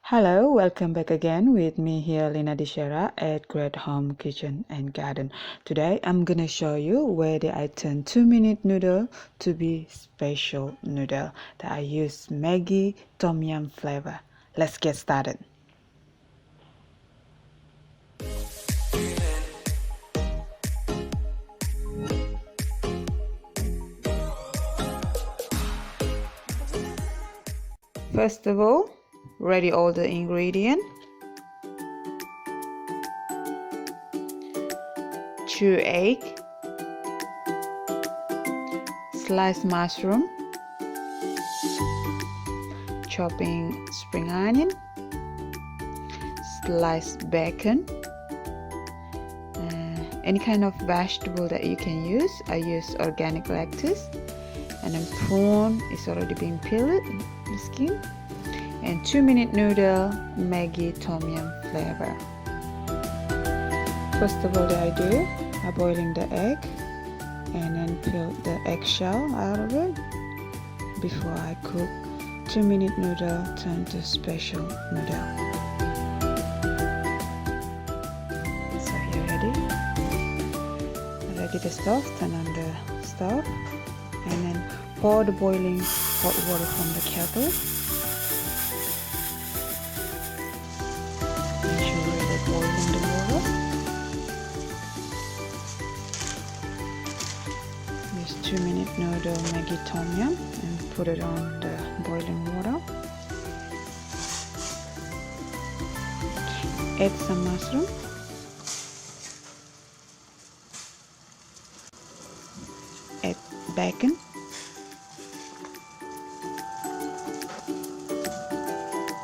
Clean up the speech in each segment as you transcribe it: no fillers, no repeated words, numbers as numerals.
Hello, welcome back again with me here, Lina Dichiera at Great Home Kitchen and Garden. Today I'm gonna show you where I turn 2-minute noodle to be special noodle that I use Maggi Tom Yum flavor. Let's get started. First of all, ready all the ingredients. 2 eggs, sliced mushroom, chopping spring onion, sliced bacon, any kind of vegetable that you can use. I use organic lettuce, and then prawn is already been peeled, the skin, and 2-minute noodle Maggi Tom Yum flavor. First of all, that I do, I boiling the egg and then peel the eggshell out of it before I cook. 2-minute noodle turn to special noodle. So you ready? Ready the stove, turn on the stove and then pour the boiling hot water from the kettle. Make sure you're boiling the water. Use 2-minute noodle Maggi Tom Yum and put it on the boiling water. Add some mushroom. Add bacon.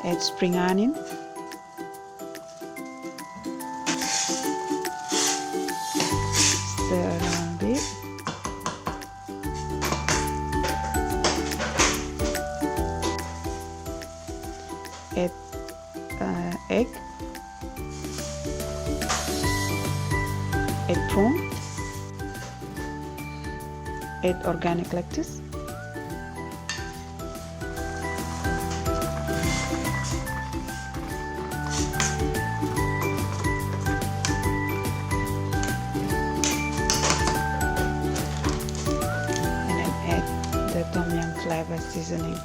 Add spring onion. Stir around a bit. Add egg. Add prawn. Add organic lettuce. And then add the Tom Yum flavor seasoning.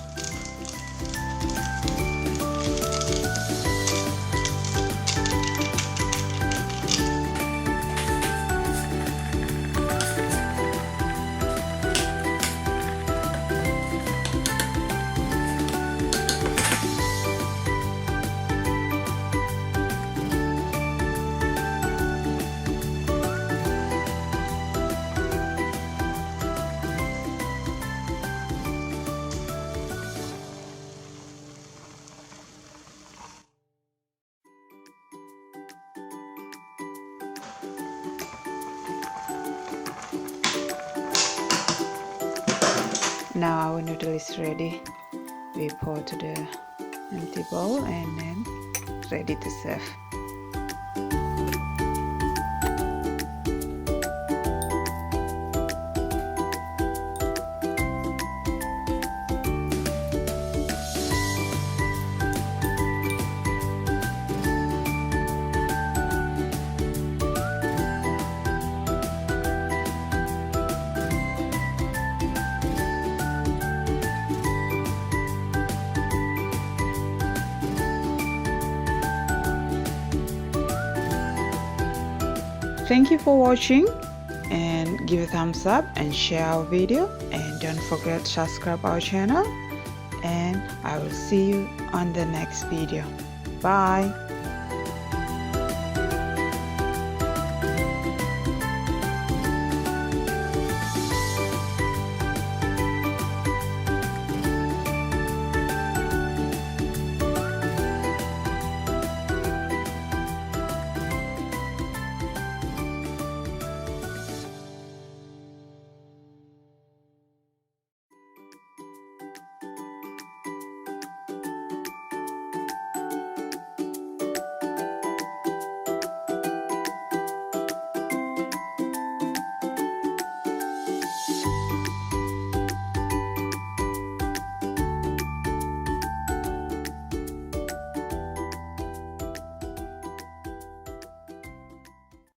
Now our noodle is ready. We pour to the empty bowl and then ready to serve. Thank you for watching, and give a thumbs up and share our video, and don't forget to subscribe our channel, and I will see you on the next video. Bye.